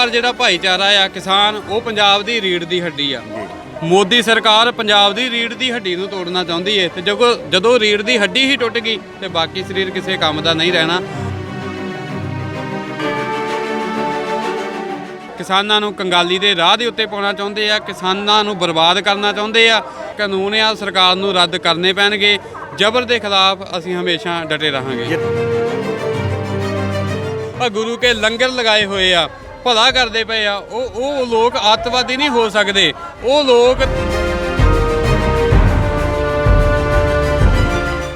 ਜ਼ਿਮੀਂਦਾਰ ਜਿਹੜਾ ਭਾਈਚਾਰਾ ਆ ਕਿਸਾਨ ਉਹ ਪੰਜਾਬ ਦੀ ਰੀੜ੍ਹ ਦੀ ਹੱਡੀ ਆ। ਮੋਦੀ ਸਰਕਾਰ ਪੰਜਾਬ ਦੀ ਰੀੜ੍ਹ ਦੀ ਹੱਡੀ ਨੂੰ ਤੋੜਨਾ ਚਾਹੁੰਦੀ ਹੈ ਤੇ ਜਦੋਂ ਰੀੜ੍ਹ ਦੀ ਹੱਡੀ ਹੀ ਟੁੱਟ ਗਈ ਤੇ ਬਾਕੀ ਸਰੀਰ ਕਿਸੇ ਕੰਮ ਦਾ ਨਹੀਂ ਰਹਿਣਾ। ਕਿਸਾਨਾਂ ਨੂੰ ਕੰਗਾਲੀ ਦੇ ਰਾਹ ਦੇ ਉੱਤੇ ਪਾਉਣਾ ਚਾਹੁੰਦੇ ਆ, ਕਿਸਾਨਾਂ ਨੂੰ ਬਰਬਾਦ ਕਰਨਾ ਚਾਹੁੰਦੇ ਆ। ਕਾਨੂੰਨ ਆ ਸਰਕਾਰ ਨੂੰ ਰੱਦ ਕਰਨੇ ਪੈਣਗੇ। ਜ਼ਬਰ ਦੇ ਖਿਲਾਫ ਅਸੀਂ ਹਮੇਸ਼ਾ ਡਟੇ ਰਹਾਂਗੇ। ਗੁਰੂ ਕੇ ਲੰਗਰ ਲਗਾਏ ਹੋਏ ਆ, ਭਲਾ ਕਰਦੇ ਪਏ ਆ। ਉਹ ਲੋਕ ਅੱਤਵਾਦੀ ਨਹੀਂ ਹੋ ਸਕਦੇ। ਉਹ ਲੋਕ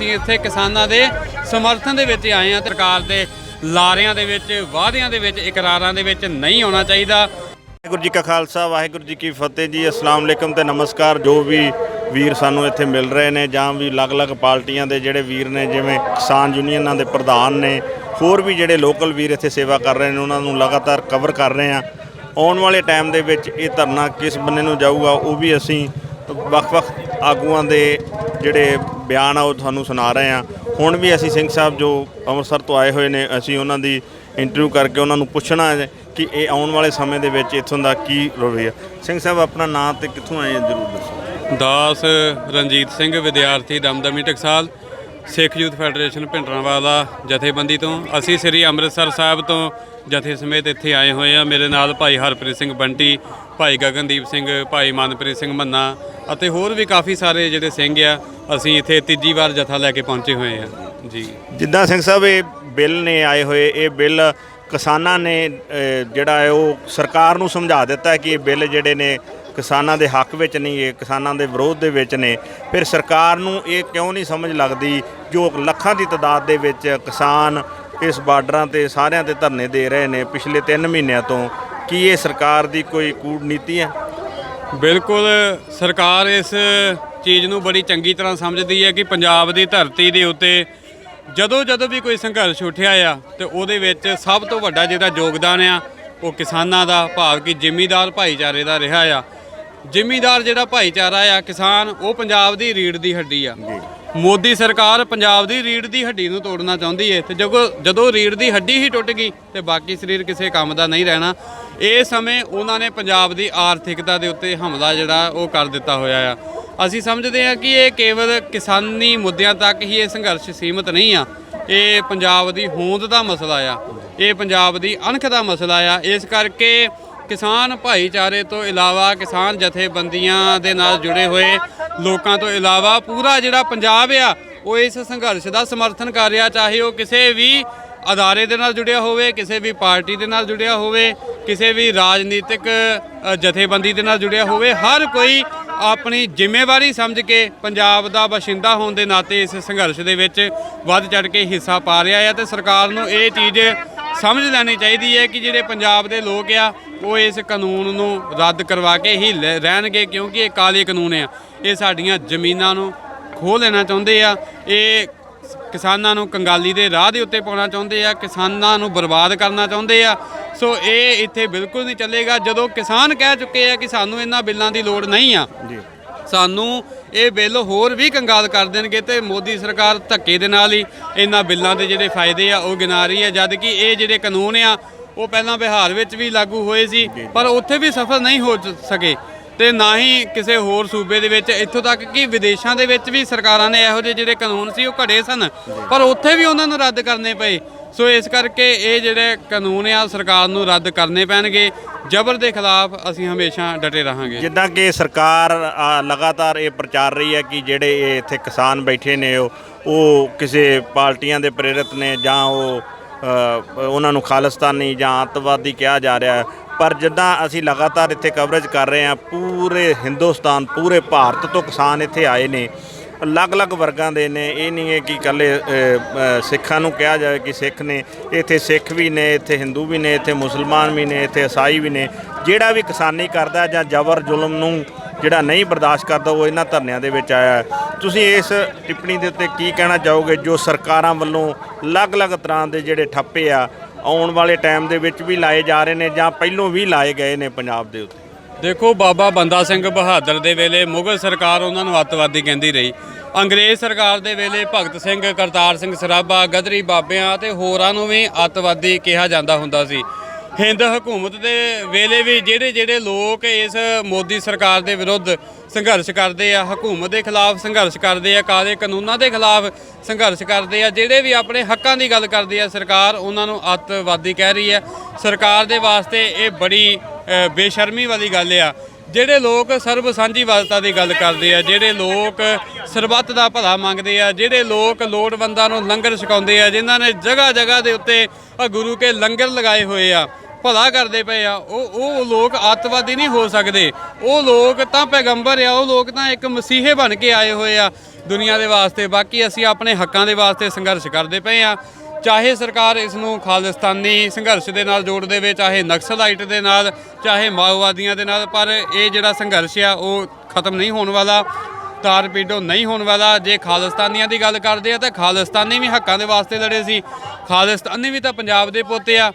ਇੱਥੇ ਕਿਸਾਨਾਂ ਦੇ ਸਮਰਥਨ ਦੇ ਵਿੱਚ ਆਏ ਆ। ਸਰਕਾਰ ਦੇ ਲਾਰਿਆਂ ਦੇ ਵਿੱਚ, ਵਾਅਦਿਆਂ ਦੇ ਵਿੱਚ, ਇਕਰਾਰਾਂ ਦੇ ਵਿੱਚ ਨਹੀਂ ਆਉਣਾ ਚਾਹੀਦਾ। ਵਾਹਿਗੁਰੂ ਜੀ ਕਾ ਖਾਲਸਾ, ਵਾਹਿਗੁਰੂ ਜੀ ਕੀ ਫਤਿਹ ਜੀ। ਅਸਲਾਮ ਅਲੈਕਮ ਤੇ ਨਮਸਕਾਰ। ਜੋ ਵੀ ਵੀਰ ਸਾਨੂੰ ਇੱਥੇ ਮਿਲ ਰਹੇ ਨੇ ਜਾਂ ਵੀ ਅਲੱਗ-ਅਲੱਗ ਪਾਰਟੀਆਂ ਦੇ ਜਿਹੜੇ ਵੀਰ ਨੇ, ਜਿਵੇਂ ਕਿਸਾਨ ਯੂਨੀਅਨਾਂ ਦੇ ਪ੍ਰਧਾਨ ਨੇ, ਹੋਰ ਵੀ ਜਿਹੜੇ ਲੋਕਲ ਵੀਰ ਇੱਥੇ ਸੇਵਾ ਕਰ ਰਹੇ ਨੇ, ਉਹਨਾਂ ਨੂੰ ਲਗਾਤਾਰ ਕਵਰ ਕਰ ਰਹੇ ਆ। ਆਉਣ ਵਾਲੇ ਟਾਈਮ ਦੇ ਵਿੱਚ ਇਹ ਧਰਨਾ ਕਿਸ ਬੰਨੇ ਨੂੰ ਜਾਊਗਾ ਉਹ ਵੀ ਅਸੀਂ ਵੱਖ-ਵੱਖ ਆਗੂਆਂ ਦੇ ਜਿਹੜੇ ਬਿਆਨ ਆ ਉਹ ਤੁਹਾਨੂੰ ਸੁਣਾ ਰਹੇ ਆ। ਹੁਣ ਵੀ ਅਸੀਂ ਸਿੰਘ ਸਾਹਿਬ ਜੋ ਅੰਮ੍ਰਿਤਸਰ ਤੋਂ ਆਏ ਹੋਏ ਨੇ, ਅਸੀਂ ਉਹਨਾਂ ਦੀ ਇੰਟਰਵਿਊ ਕਰਕੇ ਉਹਨਾਂ ਨੂੰ ਪੁੱਛਣਾ ਹੈ ਕਿ ਇਹ ਆਉਣ ਵਾਲੇ ਸਮੇਂ ਦੇ ਵਿੱਚ ਇੱਥੋਂ ਦਾ ਕੀ ਰਵੱਈਆ। ਸਿੰਘ ਸਾਹਿਬ, ਆਪਣਾ ਨਾਂ ਤੇ ਕਿੱਥੋਂ ਆਏ ਜ਼ਰੂਰ ਦੱਸੋ। ਦਾਸ ਰਣਜੀਤ ਸਿੰਘ, ਵਿਦਿਆਰਥੀ ਦਮਦਮੀ ਟਕਸਾਲ, ਸਿੱਖ ਯੂਥ ਫੈਡਰੇਸ਼ਨ ਭਿੰਡਰਾਂਵਾਲਾ ਜਥੇਬੰਦੀ ਤੋਂ। ਅਸੀਂ ਸ੍ਰੀ ਅੰਮ੍ਰਿਤਸਰ ਸਾਹਿਬ ਤੋਂ ਜਥੇ ਸਮੇਤ ਇੱਥੇ ਆਏ ਹੋਏ ਆ। ਮੇਰੇ ਨਾਲ ਭਾਈ ਹਰਪ੍ਰੀਤ ਸਿੰਘ ਬੰਟੀ, ਭਾਈ ਗਗਨਦੀਪ ਸਿੰਘ, ਭਾਈ ਮਨਪ੍ਰੀਤ ਸਿੰਘ ਮੰਨਾ ਅਤੇ ਹੋਰ ਵੀ ਕਾਫੀ ਸਾਰੇ ਜਿਹੜੇ ਸਿੰਘ ਆ। ਅਸੀਂ ਇੱਥੇ ਤੀਜੀ ਵਾਰ ਜਥਾ ਲੈ ਕੇ ਪਹੁੰਚੇ ਹੋਏ ਆ ਜੀ। ਜਿੱਦਾਂ ਸਿੰਘ ਸਾਹਿਬ ਇਹ ਬਿੱਲ ਨੇ ਆਏ ਹੋਏ, ਇਹ ਬਿੱਲ ਕਿਸਾਨਾਂ ਨੇ ਜਿਹੜਾ ਹੈ ਉਹ ਸਰਕਾਰ ਨੂੰ ਸਮਝਾ ਦਿੱਤਾ ਕਿ ਇਹ ਬਿੱਲ ਜਿਹੜੇ ਨੇ ਕਿਸਾਨਾਂ ਦੇ ਹੱਕ ਵਿੱਚ ਨਹੀਂ, ਇਹ ਕਿਸਾਨਾਂ ਦੇ ਵਿਰੋਧ ਦੇ ਵਿੱਚ ਨੇ। ਫਿਰ ਸਰਕਾਰ ਨੂੰ ਇਹ ਕਿਉਂ ਨਹੀਂ ਸਮਝ ਲੱਗਦੀ ਜੋ ਲੱਖਾਂ ਦੀ ਤਾਦਾਦ ਦੇ ਵਿੱਚ ਕਿਸਾਨ ਇਸ ਬਾਰਡਰਾਂ 'ਤੇ ਸਾਰਿਆਂ 'ਤੇ ਧਰਨੇ ਦੇ ਰਹੇ ਨੇ ਪਿਛਲੇ 3 ਮਹੀਨਿਆਂ ਤੋਂ? ਕੀ ਇਹ ਸਰਕਾਰ ਦੀ ਕੋਈ ਕੂਟਨੀਤੀ ਹੈ? ਬਿਲਕੁਲ, ਸਰਕਾਰ ਇਸ ਚੀਜ਼ ਨੂੰ ਬੜੀ ਚੰਗੀ ਤਰ੍ਹਾਂ ਸਮਝਦੀ ਹੈ ਕਿ ਪੰਜਾਬ ਦੀ ਧਰਤੀ ਦੇ ਉੱਤੇ ਜਦੋਂ ਵੀ ਕੋਈ ਸੰਘਰਸ਼ ਉੱਠਿਆ ਆ ਤੇ ਉਹਦੇ ਵਿੱਚ ਸਭ ਤੋਂ ਵੱਡਾ ਜਿਹੜਾ ਯੋਗਦਾਨ ਆ ਉਹ ਕਿਸਾਨਾਂ ਦਾ, ਭਾਵ ਕਿ ਜ਼ਿਮੀਂਦਾਰ ਭਾਈਚਾਰੇ ਦਾ ਰਿਹਾ ਆ। ਜ਼ਿਮੀਂਦਾਰ ਜਿਹੜਾ ਭਾਈਚਾਰਾ ਆ ਕਿਸਾਨ, ਉਹ ਪੰਜਾਬ ਦੀ ਰੀੜ੍ਹ ਦੀ ਹੱਡੀ ਆ। ਮੋਦੀ ਸਰਕਾਰ ਪੰਜਾਬ ਦੀ ਰੀੜ੍ਹ ਦੀ ਹੱਡੀ ਨੂੰ ਤੋੜਨਾ ਚਾਹੁੰਦੀ ਹੈ ਤੇ ਜਦੋਂ ਰੀੜ੍ਹ ਦੀ ਹੱਡੀ ਹੀ ਟੁੱਟ ਗਈ ਤੇ ਬਾਕੀ ਸਰੀਰ ਕਿਸੇ ਕੰਮ ਦਾ ਨਹੀਂ ਰਹਿਣਾ। ਇਸ ਸਮੇਂ ਉਹਨਾਂ ਨੇ ਪੰਜਾਬ ਦੀ ਆਰਥਿਕਤਾ ਦੇ ਉੱਤੇ ਹਮਲਾ ਜਿਹੜਾ ਉਹ ਕਰ ਦਿੱਤਾ ਹੋਇਆ ਆ। ਅਸੀਂ ਸਮਝਦੇ ਹਾਂ ਕਿ ਇਹ ਕੇਵਲ ਕਿਸਾਨੀ ਮੁੱਦਿਆਂ ਤੱਕ ਹੀ ਇਹ ਸੰਘਰਸ਼ ਸੀਮਤ ਨਹੀਂ ਆ। ਇਹ ਪੰਜਾਬ ਦੀ ਹੋਂਦ ਦਾ ਮਸਲਾ ਆ, ਇਹ ਪੰਜਾਬ ਦੀ ਅਣਖ ਦਾ ਮਸਲਾ ਆ। ਇਸ ਕਰਕੇ ਕਿਸਾਨ ਭਾਈਚਾਰੇ ਤੋਂ ਇਲਾਵਾ, ਕਿਸਾਨ ਜਥੇਬੰਦੀਆਂ ਦੇ ਨਾਲ ਜੁੜੇ ਹੋਏ ਲੋਕਾਂ ਤੋਂ ਇਲਾਵਾ ਪੂਰਾ ਜਿਹੜਾ ਪੰਜਾਬ ਆ ਉਹ ਇਸ ਸੰਘਰਸ਼ ਦਾ ਸਮਰਥਨ ਕਰ ਰਿਹਾ। ਚਾਹੇ ਉਹ ਕਿਸੇ ਵੀ ਅਦਾਰੇ ਦੇ ਨਾਲ ਜੁੜਿਆ ਹੋਵੇ, ਕਿਸੇ ਵੀ ਪਾਰਟੀ ਦੇ ਨਾਲ ਜੁੜਿਆ ਹੋਵੇ, ਕਿਸੇ ਵੀ ਰਾਜਨੀਤਿਕ ਜਥੇਬੰਦੀ ਦੇ ਨਾਲ ਜੁੜਿਆ ਹੋਵੇ, ਹਰ ਕੋਈ ਆਪਣੀ ਜ਼ਿੰਮੇਵਾਰੀ ਸਮਝ ਕੇ ਪੰਜਾਬ ਦਾ ਬਾਸ਼ਿੰਦਾ ਹੋਣ ਦੇ ਨਾਤੇ ਇਸ ਸੰਘਰਸ਼ ਦੇ ਵਿੱਚ ਵੱਧ ਚੜ੍ਹ ਕੇ ਹਿੱਸਾ ਪਾ ਰਿਹਾ ਹੈ। ਤੇ ਸਰਕਾਰ ਨੂੰ ਇਹ ਚੀਜ਼ ਸਮਝ ਲੈਣੀ ਚਾਹੀਦੀ ਹੈ ਕਿ ਜਿਹੜੇ ਪੰਜਾਬ ਦੇ ਲੋਕ ਆ ਉਹ ਇਸ ਕਾਨੂੰਨ ਨੂੰ ਰੱਦ ਕਰਵਾ ਕੇ ਹੀ ਰਹਿਣਗੇ, ਕਿਉਂਕਿ ਇਹ ਕਾਲੇ ਕਾਨੂੰਨ ਆ। ਇਹ ਸਾਡੀਆਂ ਜ਼ਮੀਨਾਂ ਨੂੰ ਖੋਹ ਲੈਣਾ ਚਾਹੁੰਦੇ ਆ। ਇਹ ਕਿਸਾਨਾਂ ਨੂੰ ਕੰਗਾਲੀ ਦੇ ਰਾਹ ਦੇ ਉੱਤੇ ਪਾਉਣਾ ਚਾਹੁੰਦੇ ਆ, ਕਿਸਾਨਾਂ ਨੂੰ ਬਰਬਾਦ ਕਰਨਾ ਚਾਹੁੰਦੇ ਆ। ਸੋ ਇਹ ਇੱਥੇ ਬਿਲਕੁਲ ਨਹੀਂ ਚੱਲੇਗਾ। ਜਦੋਂ ਕਿਸਾਨ ਕਹਿ ਚੁੱਕੇ ਆ ਕਿ ਸਾਨੂੰ ਇਹਨਾਂ ਬਿੱਲਾਂ ਦੀ ਲੋੜ ਨਹੀਂ ਆ, ਸਾਨੂੰ ਇਹ ਬਿੱਲ ਹੋਰ ਵੀ ਕੰਗਾਲ ਕਰ ਦੇਣਗੇ ਤੇ ਮੋਦੀ ਸਰਕਾਰ ਧੱਕੇ ਦੇ ਨਾਲ ਹੀ ਇਹਨਾਂ ਬਿੱਲਾਂ ਦੇ ਜਿਹੜੇ ਫਾਇਦੇ ਆ ਉਹ ਗਿਣਾ ਰਹੀ ਹੈ। ਜਦ ਕਿ ਇਹ ਜਿਹੜੇ ਕਾਨੂੰਨ ਆ ਉਹ ਪਹਿਲਾਂ ਬਿਹਾਰ ਵਿੱਚ ਵੀ ਲਾਗੂ ਹੋਏ ਸੀ ਪਰ ਉੱਥੇ ਵੀ ਸਫਲ ਨਹੀਂ ਹੋ ਸਕੇ ਤੇ ਨਾ ਹੀ ਕਿਸੇ ਹੋਰ ਸੂਬੇ ਦੇ ਵਿੱਚ। ਇੱਥੋਂ ਤੱਕ ਕਿ ਵਿਦੇਸ਼ਾਂ ਦੇ ਵਿੱਚ ਵੀ ਸਰਕਾਰਾਂ ਨੇ ਇਹੋ ਜਿਹੇ ਜਿਹੜੇ ਕਾਨੂੰਨ ਸੀ ਉਹ ਘੜੇ ਸਨ ਪਰ ਉੱਥੇ ਵੀ ਉਹਨਾਂ ਨੂੰ ਰੱਦ ਕਰਨੇ ਪਏ। ਸੋ ਇਸ ਕਰਕੇ ਇਹ ਜਿਹੜੇ ਕਾਨੂੰਨ ਆ ਸਰਕਾਰ ਨੂੰ ਰੱਦ ਕਰਨੇ ਪੈਣਗੇ। ਜ਼ਬਰ ਦੇ ਖਿਲਾਫ ਅਸੀਂ ਹਮੇਸ਼ਾ ਡਟੇ ਰਹਾਂਗੇ। ਜਿੱਦਾਂ ਕਿ ਸਰਕਾਰ ਲਗਾਤਾਰ ਇਹ ਪ੍ਰਚਾਰ ਰਹੀ ਹੈ ਕਿ ਜਿਹੜੇ ਇਹ ਇੱਥੇ ਕਿਸਾਨ ਬੈਠੇ ਨੇ ਉਹ ਕਿਸੇ ਪਾਰਟੀਆਂ ਦੇ ਪ੍ਰੇਰਿਤ ਨੇ ਜਾਂ ਉਹਨਾਂ ਨੂੰ ਖਾਲਿਸਤਾਨੀ ਜਾਂ ਅੱਤਵਾਦੀ ਕਿਹਾ ਜਾ ਰਿਹਾ ਹੈ। ਪਰ ਜਿੱਦਾਂ ਅਸੀਂ ਲਗਾਤਾਰ ਇੱਥੇ ਕਵਰੇਜ ਕਰ ਰਹੇ ਹਾਂ, ਪੂਰੇ ਹਿੰਦੁਸਤਾਨ, ਪੂਰੇ ਭਾਰਤ ਤੋਂ ਕਿਸਾਨ ਇੱਥੇ ਆਏ ਨੇ, ਅਲੱਗ-ਅਲੱਗ ਵਰਗਾਂ ਦੇ ਨੇ। ਇਹ ਨਹੀਂ ਹੈ ਕਿ ਇਕੱਲੇ ਸਿੱਖਾਂ ਨੂੰ ਕਿਹਾ ਜਾਵੇ ਕਿ ਸਿੱਖ ਨੇ। ਇੱਥੇ ਸਿੱਖ ਵੀ ਨੇ, ਇੱਥੇ ਹਿੰਦੂ ਵੀ ਨੇ, ਇੱਥੇ ਮੁਸਲਮਾਨ ਵੀ ਨੇ, ਇੱਥੇ ਈਸਾਈ ਵੀ ਨੇ। ਜਿਹੜਾ ਵੀ ਕਿਸਾਨੀ ਕਰਦਾ ਜਾਂ ਜ਼ਬਰ ਜ਼ੁਲਮ ਨੂੰ ਜਿਹੜਾ ਨਹੀਂ ਬਰਦਾਸ਼ਤ ਕਰਦਾ ਉਹ ਇਹਨਾਂ ਧਰਨਿਆਂ ਦੇ ਵਿੱਚ ਆਇਆ। ਤੁਸੀਂ ਇਸ ਟਿੱਪਣੀ ਦੇ ਉੱਤੇ ਕੀ ਕਹਿਣਾ ਚਾਹੋਗੇ ਜੋ ਸਰਕਾਰਾਂ ਵੱਲੋਂ ਅਲੱਗ-ਅਲੱਗ ਤਰ੍ਹਾਂ ਦੇ ਜਿਹੜੇ ਠੱਪੇ ਆ ਆਉਣ ਵਾਲੇ ਟਾਈਮ ਦੇ ਵਿੱਚ ਵੀ ਲਾਏ ਜਾ ਰਹੇ ਨੇ ਜਾਂ ਪਹਿਲੋਂ ਵੀ ਲਾਏ ਗਏ ਨੇ ਪੰਜਾਬ ਦੇ ਉੱਤੇ? ਦੇਖੋ, ਬਾਬਾ ਬੰਦਾ ਸਿੰਘ ਬਹਾਦਰ ਦੇ ਵੇਲੇ ਮੁਗਲ ਸਰਕਾਰ ਉਹਨਾਂ ਨੂੰ ਅੱਤਵਾਦੀ ਕਹਿੰਦੀ ਰਹੀ। ਅੰਗਰੇਜ਼ ਸਰਕਾਰ ਦੇ ਵੇਲੇ ਭਗਤ ਸਿੰਘ, ਕਰਤਾਰ ਸਿੰਘ ਸਰਾਭਾ, ਗਦਰੀ ਬਾਬਿਆਂ ਅਤੇ ਹੋਰਾਂ ਨੂੰ ਵੀ ਅੱਤਵਾਦੀ ਕਿਹਾ ਜਾਂਦਾ ਹੁੰਦਾ ਸੀ। ਹਿੰਦ ਹਕੂਮਤ ਦੇ ਵੇਲੇ ਵੀ ਜਿਹੜੇ ਲੋਕ ਇਸ ਮੋਦੀ ਸਰਕਾਰ ਦੇ ਵਿਰੁੱਧ ਸੰਘਰਸ਼ ਕਰਦੇ ਆ, ਹਕੂਮਤ ਦੇ ਖਿਲਾਫ ਸੰਘਰਸ਼ ਕਰਦੇ ਆ, ਕਾਲੇ ਕਾਨੂੰਨਾਂ ਦੇ ਖਿਲਾਫ ਸੰਘਰਸ਼ ਕਰਦੇ ਆ, ਜਿਹੜੇ ਵੀ ਆਪਣੇ ਹੱਕਾਂ ਦੀ ਗੱਲ ਕਰਦੇ ਆ, ਸਰਕਾਰ ਉਹਨਾਂ ਨੂੰ ਅੱਤਵਾਦੀ ਕਹਿ ਰਹੀ ਹੈ। ਸਰਕਾਰ ਦੇ ਵਾਸਤੇ ਇਹ ਬੜੀ ਬੇਸ਼ਰਮੀ ਵਾਲੀ ਗੱਲ ਆ। ਜਿਹੜੇ ਲੋਕ ਸਰਬ ਸਾਂਝੀਵਾਲਤਾ ਦੀ ਗੱਲ ਕਰਦੇ ਆ, ਜਿਹੜੇ ਲੋਕ ਸਰਬੱਤ ਦਾ ਭਲਾ ਮੰਗਦੇ ਆ, ਜਿਹੜੇ ਲੋਕ ਲੋੜਵੰਦਾਂ ਨੂੰ ਲੰਗਰ ਛਕਾਉਂਦੇ ਆ, ਜਿਨ੍ਹਾਂ ਨੇ ਜਗ੍ਹਾ ਜਗ੍ਹਾ ਦੇ ਉੱਤੇ ਗੁਰੂ ਕੇ ਲੰਗਰ ਲਗਾਏ ਹੋਏ ਆ, ਭਲਾ ਕਰਦੇ ਪਏ ਆ, ਉਹ ਲੋਕ ਅੱਤਵਾਦੀ ਨਹੀਂ ਹੋ ਸਕਦੇ। ਉਹ ਲੋਕ ਤਾਂ ਪੈਗੰਬਰ ਆ, ਉਹ ਲੋਕ ਤਾਂ ਇੱਕ ਮਸੀਹੇ ਬਣ ਕੇ ਆਏ ਹੋਏ ਆ ਦੁਨੀਆ ਦੇ ਵਾਸਤੇ। ਬਾਕੀ ਅਸੀਂ ਆਪਣੇ ਹੱਕਾਂ ਦੇ ਵਾਸਤੇ ਸੰਘਰਸ਼ ਕਰਦੇ ਪਏ ਆ। ਚਾਹੇ ਸਰਕਾਰ ਇਸ ਨੂੰ ਖਾਲਿਸਤਾਨੀ ਸੰਘਰਸ਼ ਦੇ ਨਾਲ ਜੋੜ ਦੇਵੇ, ਚਾਹੇ ਨਕਸਲਾਈਟ ਦੇ ਨਾਲ, ਚਾਹੇ ਮਾਓਵਾਦੀਆਂ ਦੇ ਨਾਲ, ਪਰ ਇਹ ਜਿਹੜਾ ਸੰਘਰਸ਼ ਆ ਉਹ ਖਤਮ ਨਹੀਂ ਹੋਣ ਵਾਲਾ, ਤਾਰਪੀਡੋ ਨਹੀਂ ਹੋਣ ਵਾਲਾ। ਜੇ ਖਾਲਿਸਤਾਨੀਆਂ ਦੀ ਗੱਲ ਕਰਦੇ ਆ ਤਾਂ ਖਾਲਿਸਤਾਨੀ ਵੀ ਹੱਕਾਂ ਦੇ ਵਾਸਤੇ ਲੜੇ ਸੀ, ਖਾਲਿਸਤਾਨੀ ਵੀ ਤਾਂ ਪੰਜਾਬ ਦੇ ਪੋਤੇ ਆ,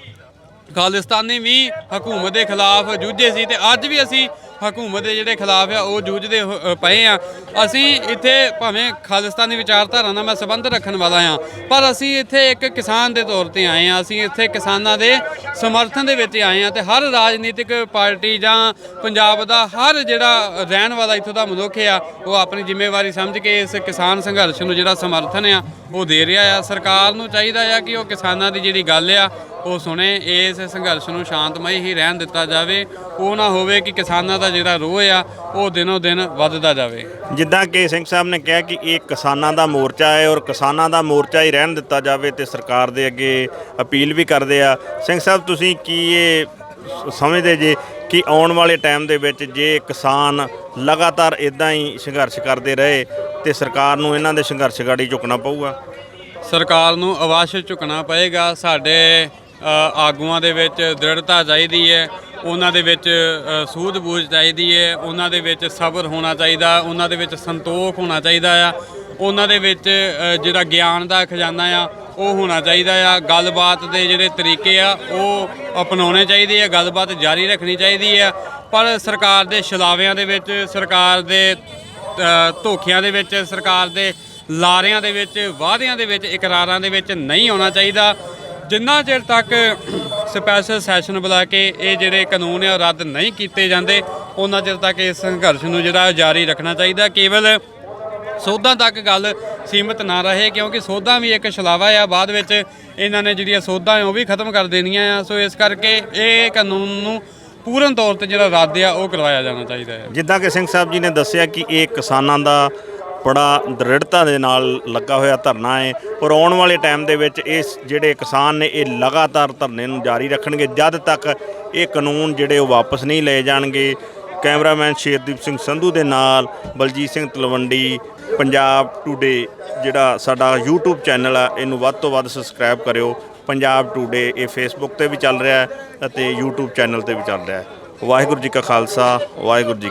ਖਾਲਿਸਤਾਨੀ ਵੀ ਹਕੂਮਤ ਦੇ ਖਿਲਾਫ ਜੂਝੇ ਸੀ ਤੇ ਅੱਜ ਵੀ ਅਸੀਂ ਹਕੂਮਤ ਦੇ ਜਿਹੜੇ ਖਿਲਾਫ ਆ ਉਹ ਜੂਝਦੇ ਪਏ ਆ। ਅਸੀਂ ਇੱਥੇ ਭਾਵੇਂ ਖਾਲਿਸਤਾਨੀ ਵਿਚਾਰਧਾਰਾ ਨਾਲ ਮੈਂ ਸੰਬੰਧ ਰੱਖਣ ਵਾਲਾ ਆ, ਪਰ ਅਸੀਂ ਇੱਥੇ ਇੱਕ ਕਿਸਾਨ ਦੇ ਤੌਰ ਤੇ ਆਏ ਆ। ਅਸੀਂ ਇੱਥੇ ਕਿਸਾਨਾਂ ਦੇ ਸਮਰਥਨ ਦੇ ਵਿੱਚ ਆਏ ਆ ਤੇ ਹਰ ਰਾਜਨੀਤਿਕ ਪਾਰਟੀ ਜਾਂ ਪੰਜਾਬ ਦਾ ਹਰ ਜਿਹੜਾ ਰਹਿਣ ਵਾਲਾ ਇੱਥੋਂ ਦਾ ਮਨੁੱਖ ਆ ਉਹ ਆਪਣੀ ਜ਼ਿੰਮੇਵਾਰੀ ਸਮਝ ਕੇ ਇਸ ਕਿਸਾਨ ਸੰਘਰਸ਼ ਨੂੰ ਜਿਹੜਾ ਸਮਰਥਨ ਆ ਉਹ ਦੇ ਰਿਹਾ ਆ। ਸਰਕਾਰ ਨੂੰ ਚਾਹੀਦਾ ਆ ਕਿ ਉਹ ਕਿਸਾਨਾਂ ਦੀ ਜਿਹੜੀ ਗੱਲ ਆ ਉਹ ਸੁਣੇ, ਇਸ ਸੰਘਰਸ਼ ਨੂੰ ਸ਼ਾਂਤਮਈ ਹੀ ਰਹਿਣ ਦਿੱਤਾ ਜਾਵੇ। ਉਹ ਨਾ ਹੋਵੇ ਕਿ ਕਿਸਾਨਾਂ ਦਾ ਜਿਹੜਾ ਰੋਹ ਆ ਉਹ ਦਿਨੋਂ ਦਿਨ ਵੱਧਦਾ ਜਾਵੇ। ਜਿੱਦਾਂ ਕਿ ਸਿੰਘ ਸਾਹਿਬ ਨੇ ਕਿਹਾ ਕਿ ਇਹ ਕਿਸਾਨਾਂ ਦਾ ਮੋਰਚਾ ਹੈ ਔਰ ਕਿਸਾਨਾਂ ਦਾ ਮੋਰਚਾ ਹੀ ਰਹਿਣ ਦਿੱਤਾ ਜਾਵੇ ਤੇ ਸਰਕਾਰ ਦੇ ਅੱਗੇ ਅਪੀਲ ਵੀ ਕਰਦੇ ਆ। ਸਿੰਘ ਸਾਹਿਬ, ਤੁਸੀਂ ਕੀ ਇਹ ਸਮਝਦੇ ਜੇ ਕਿ ਆਉਣ ਵਾਲੇ ਟਾਈਮ ਦੇ ਵਿੱਚ ਜੇ ਕਿਸਾਨ ਲਗਾਤਾਰ ਇਦਾਂ ਹੀ ਸੰਘਰਸ਼ ਕਰਦੇ ਰਹੇ ਤੇ ਸਰਕਾਰ ਨੂੰ ਇਹਨਾਂ ਦੇ ਸੰਘਰਸ਼ ਗਾੜੀ ਝੁਕਣਾ ਪਊਗਾ? ਸਰਕਾਰ ਨੂੰ ਅਵੱਸ਼ ਝੁਕਣਾ ਪਏਗਾ। ਸਾਡੇ ਆਗੂਆਂ ਦੇ ਵਿੱਚ ਦ੍ਰਿੜਤਾ ਚਾਹੀਦੀ ਹੈ, ਉਹਨਾਂ ਦੇ ਵਿੱਚ ਸੂਝ-ਬੂਝ ਚਾਹੀਦੀ ਹੈ, ਉਹਨਾਂ ਦੇ ਵਿੱਚ ਸਬਰ ਹੋਣਾ ਚਾਹੀਦਾ, ਉਹਨਾਂ ਦੇ ਵਿੱਚ ਸੰਤੋਖ ਹੋਣਾ ਚਾਹੀਦਾ ਆ, ਉਹਨਾਂ ਦੇ ਵਿੱਚ ਜਿਹੜਾ ਗਿਆਨ ਦਾ ਖਜ਼ਾਨਾ ਆ ਉਹ ਹੋਣਾ ਚਾਹੀਦਾ ਆ। ਗੱਲਬਾਤ ਦੇ ਜਿਹੜੇ ਤਰੀਕੇ ਆ ਉਹ ਅਪਣਾਉਣੇ ਚਾਹੀਦੇ ਆ, ਗੱਲਬਾਤ ਜਾਰੀ ਰੱਖਣੀ ਚਾਹੀਦੀ ਆ, ਪਰ ਸਰਕਾਰ ਦੇ ਛਲਾਵਿਆਂ ਦੇ ਵਿੱਚ, ਸਰਕਾਰ ਦੇ ਧੋਖਿਆਂ ਦੇ ਵਿੱਚ, ਸਰਕਾਰ ਦੇ ਲਾਰਿਆਂ ਦੇ ਵਿੱਚ, ਵਾਅਦਿਆਂ ਦੇ ਵਿੱਚ, ਇਕਰਾਰਾਂ ਦੇ ਵਿੱਚ ਨਹੀਂ ਆਉਣਾ ਚਾਹੀਦਾ। ਜਿੰਨਾ ਚਿਰ ਤੱਕ ਸਪੈਸ਼ਲ ਸੈਸ਼ਨ ਬੁਲਾ ਕੇ ਇਹ ਜਿਹੜੇ ਕਾਨੂੰਨ ਆ ਉਹ ਰੱਦ ਨਹੀਂ ਕੀਤੇ ਜਾਂਦੇ, ਉਹਨਾਂ ਚਿਰ ਤੱਕ ਇਸ ਸੰਘਰਸ਼ ਨੂੰ ਜਿਹੜਾ ਜਾਰੀ ਰੱਖਣਾ ਚਾਹੀਦਾ। ਕੇਵਲ ਸੋਧਾਂ ਤੱਕ ਗੱਲ ਸੀਮਿਤ ਨਾ ਰਹੇ, ਕਿਉਂਕਿ ਸੋਧਾਂ ਵੀ ਇੱਕ ਛਲਾਵਾ ਆ, ਬਾਅਦ ਵਿੱਚ ਇਹਨਾਂ ਨੇ ਜਿਹੜੀਆਂ ਸੋਧਾਂ ਉਹ ਵੀ ਖਤਮ ਕਰ ਦੇਣੀਆਂ ਆ। ਸੋ ਇਸ ਕਰਕੇ ਇਹ ਕਾਨੂੰਨ ਨੂੰ ਪੂਰਨ ਤੌਰ ਤੇ ਜਿਹੜਾ ਰੱਦ ਆ ਉਹ ਕਰਵਾਇਆ ਜਾਣਾ ਚਾਹੀਦਾ ਹੈ। ਜਿੱਦਾਂ ਕਿ ਸਿੰਘ ਸਾਹਿਬ ਜੀ ਨੇ ਦੱਸਿਆ ਕਿ ਇਹ ਕਿਸਾਨਾਂ ਦਾ ਬੜਾ ਦ੍ਰਿੜਤਾ ਦੇ ਨਾਲ ਲੱਗਾ ਹੋਇਆ ਧਰਨਾ ਹੈ ਔਰ ਆਉਣ ਵਾਲੇ ਟਾਈਮ ਦੇ ਵਿੱਚ ਇਸ ਜਿਹੜੇ ਕਿਸਾਨ ਨੇ ਇਹ ਲਗਾਤਾਰ ਧਰਨੇ ਨੂੰ ਜਾਰੀ ਰੱਖਣਗੇ ਜਦ ਤੱਕ ਇਹ ਕਾਨੂੰਨ ਜਿਹੜੇ ਉਹ ਵਾਪਸ ਨਹੀਂ ਲਏ ਜਾਣਗੇ। ਕੈਮਰਾਮੈਨ ਸ਼ੇਰਦੀਪ ਸਿੰਘ ਸੰਧੂ ਦੇ ਨਾਲ ਬਲਜੀਤ ਸਿੰਘ ਤਲਵੰਡੀ, ਪੰਜਾਬ ਟੂਡੇ ਜਿਹੜਾ ਸਾਡਾ YouTube ਚੈਨਲ ਆ ਇਹਨੂੰ ਵੱਧ ਤੋਂ ਵੱਧ ਸਬਸਕ੍ਰਾਈਬ ਕਰਿਓ। ਪੰਜਾਬ ਟੂਡੇ ਇਹ Facebook ਤੇ ਵੀ ਚੱਲ ਰਿਹਾ ਅਤੇ YouTube ਚੈਨਲ ਤੇ ਵੀ ਚੱਲ ਰਿਹਾ। ਵਾਹਿਗੁਰੂ ਜੀ ਕਾ ਖਾਲਸਾ, ਵਾਹਿਗੁਰੂ ਜੀ